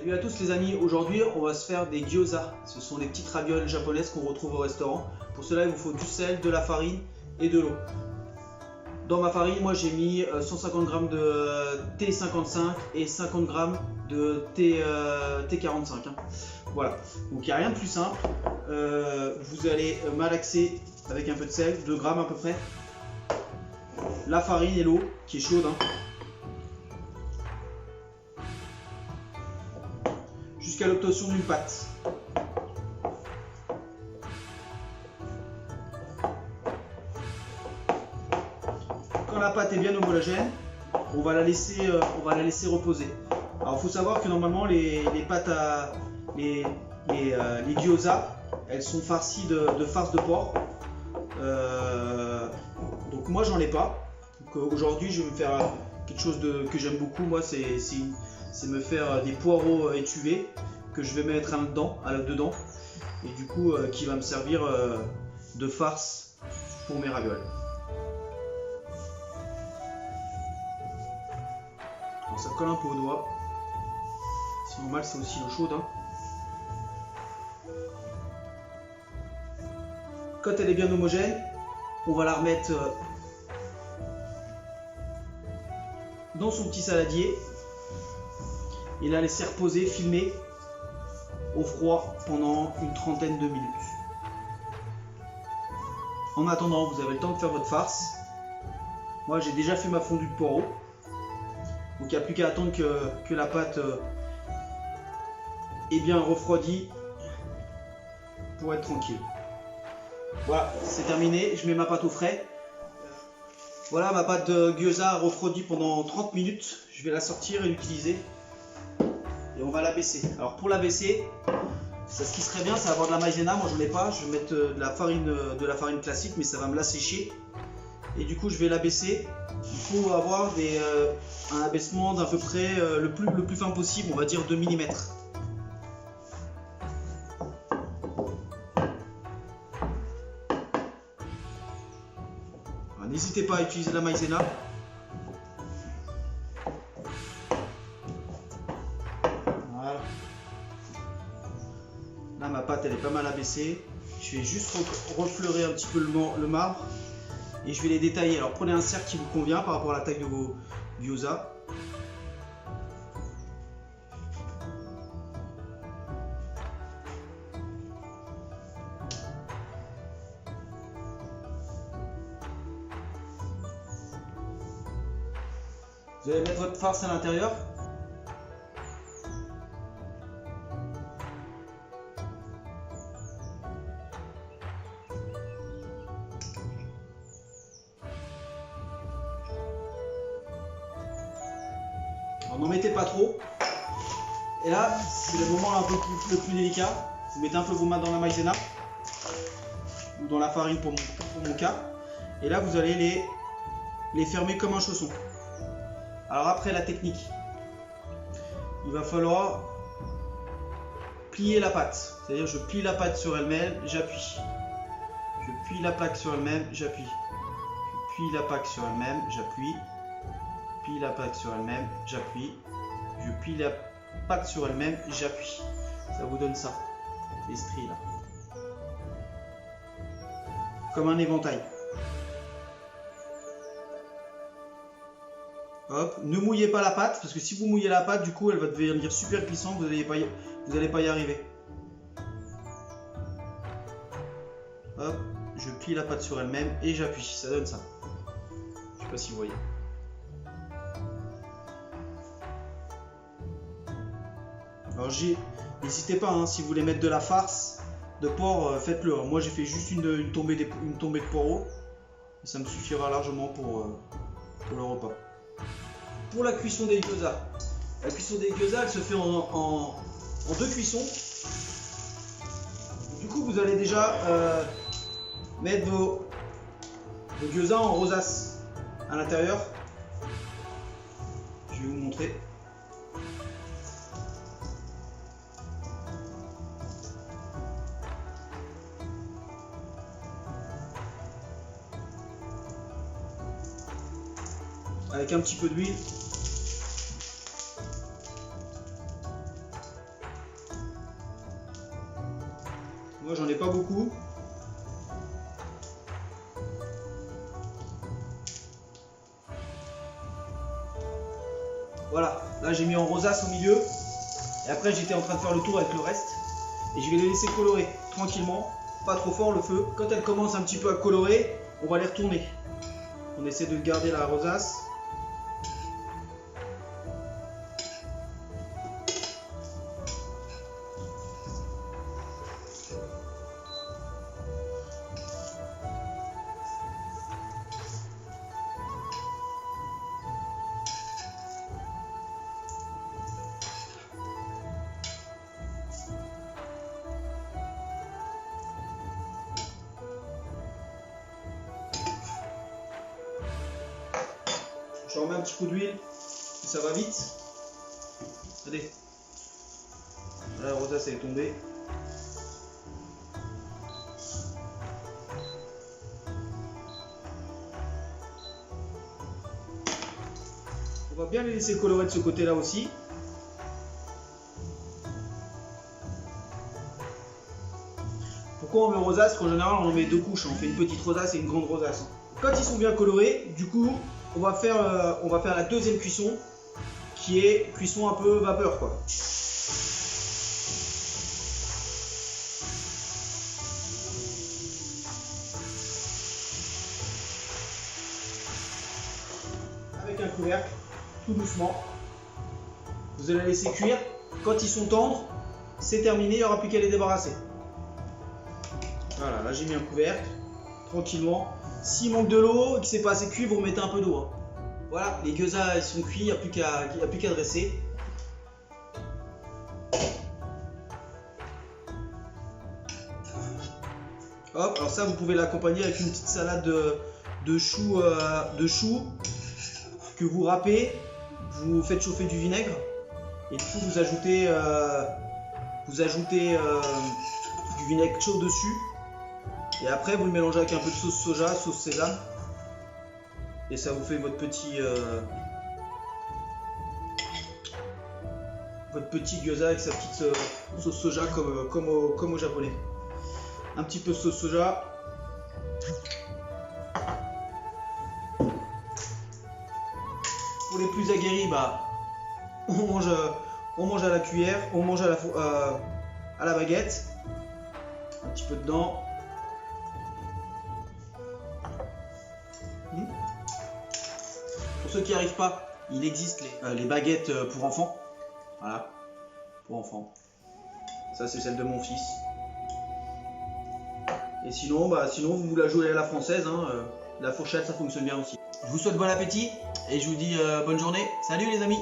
Salut à tous les amis, aujourd'hui on va se faire des gyoza. Ce sont des petites ravioles japonaises qu'on retrouve au restaurant. Pour cela il vous faut du sel, de la farine et de l'eau. Dans ma farine, moi j'ai mis 150 g de T55 et 50 g de T45. Voilà, donc il n'y a rien de plus simple. Vous allez malaxer avec un peu de sel, 2 g à peu près. La farine et l'eau qui est chaude. Jusqu'à l'obtention d'une pâte. Quand la pâte est bien homogène, on va la laisser reposer. Alors il faut savoir que normalement les pâtes les gyoza, elles sont farcies de farce de porc. Donc moi j'en ai pas. Aujourd'hui je vais me faire quelque chose que j'aime beaucoup. Moi c'est me faire des poireaux étuvés que je vais mettre dedans et du coup qui va me servir de farce pour mes ravioles. Alors ça colle un peu au doigt, c'est normal, c'est aussi l'eau chaude. Quand elle est bien homogène, on va la remettre dans son petit saladier et la laisser reposer, filmer au froid pendant une trentaine de minutes. En attendant, vous avez le temps de faire votre farce. Moi j'ai déjà fait ma fondue de poireaux, donc il n'y a plus qu'à attendre que la pâte est bien refroidie pour être tranquille. Voilà, c'est terminé, je mets ma pâte au frais. Voilà, ma pâte de gyoza refroidie pendant 30 minutes. Je vais la sortir et l'utiliser. Et on va la baisser. Alors pour la baisser, ce qui serait bien, c'est avoir de la maïzena. Moi j'en ai pas, je vais mettre de la farine classique, mais ça va me la sécher. Et du coup je vais la baisser. Il faut avoir un abaissement d'à peu près le plus fin possible, on va dire 2 mm. N'hésitez pas à utiliser de la maïzena. Voilà. Là ma pâte elle est pas mal abaissée. Je vais juste refleurer un petit peu le marbre et je vais les détailler. Alors prenez un cercle qui vous convient par rapport à la taille de vos gyoza. Vous allez mettre votre farce à l'intérieur. Alors n'en mettez pas trop. Et là, c'est le moment un peu le plus délicat. Vous mettez un peu vos mains dans la maïzena ou dans la farine pour mon cas. Et là, vous allez les fermer comme un chausson. Alors après la technique, il va falloir plier la pâte. C'est-à-dire je plie la pâte sur elle-même, j'appuie. Je plie la plaque sur elle-même, j'appuie. Je plie la plaque sur elle-même, j'appuie. Plie la plaque sur elle-même, j'appuie. Je plie la pâte sur elle-même, j'appuie. Ça vous donne ça, les stries là. Comme un éventail. Hop, ne mouillez pas la pâte, parce que si vous mouillez la pâte, du coup elle va devenir super glissante, vous n'allez pas y arriver. Hop, je plie la pâte sur elle-même et j'appuie, ça donne ça. Je sais pas si vous voyez. Alors n'hésitez pas, si vous voulez mettre de la farce de porc, faites-le. Moi j'ai fait juste une tombée de poireaux, et ça me suffira largement pour le repas. Pour la cuisson des gyoza, la cuisson des gyoza elle se fait en 2 cuissons. Du coup vous allez déjà mettre vos gyoza en rosace à l'intérieur. Je vais vous montrer. Avec un petit peu d'huile. Moi j'en ai pas beaucoup. Voilà, là j'ai mis en rosace au milieu. Et après j'étais en train de faire le tour avec le reste. Et je vais les laisser colorer tranquillement, pas trop fort le feu. Quand elles commencent un petit peu à colorer, on va les retourner. On essaie de garder la rosace. Je remets un petit coup d'huile, ça va vite. Regardez. Là, la rosace elle est tombée. On va bien les laisser colorer de ce côté-là aussi. Pourquoi on met rosace? Parce qu'en général on en met deux couches, on fait une petite rosace et une grande rosace. Quand ils sont bien colorés, du coup, on va faire la deuxième cuisson, qui est cuisson un peu vapeur quoi. Avec un couvercle, tout doucement. Vous allez laisser cuire. Quand ils sont tendres, c'est terminé, il n'y aura plus qu'à les débarrasser. Voilà, là j'ai mis un couvercle, tranquillement. S'il manque de l'eau et que c'est pas assez cuit, vous remettez un peu d'eau. Hein. Voilà, les gyoza ils sont cuits, il n'y a plus qu'à dresser. Hop, alors ça vous pouvez l'accompagner avec une petite salade de choux que vous râpez, vous faites chauffer du vinaigre et du coup vous ajoutez du vinaigre chaud dessus. Et après vous le mélangez avec un peu de sauce soja, sauce sésame. Et ça vous fait votre petit gyoza avec sa petite sauce soja comme au japonais. Un petit peu de sauce soja. Pour les plus aguerris, bah, on mange à la cuillère, on mange à la baguette. Un petit peu dedans. Pour ceux qui n'y arrivent pas, il existe les baguettes pour enfants. Voilà, pour enfants. Ça c'est celle de mon fils. Et sinon, vous la jouez à la française, hein, la fourchette ça fonctionne bien aussi. Je vous souhaite bon appétit et je vous dis bonne journée. Salut les amis!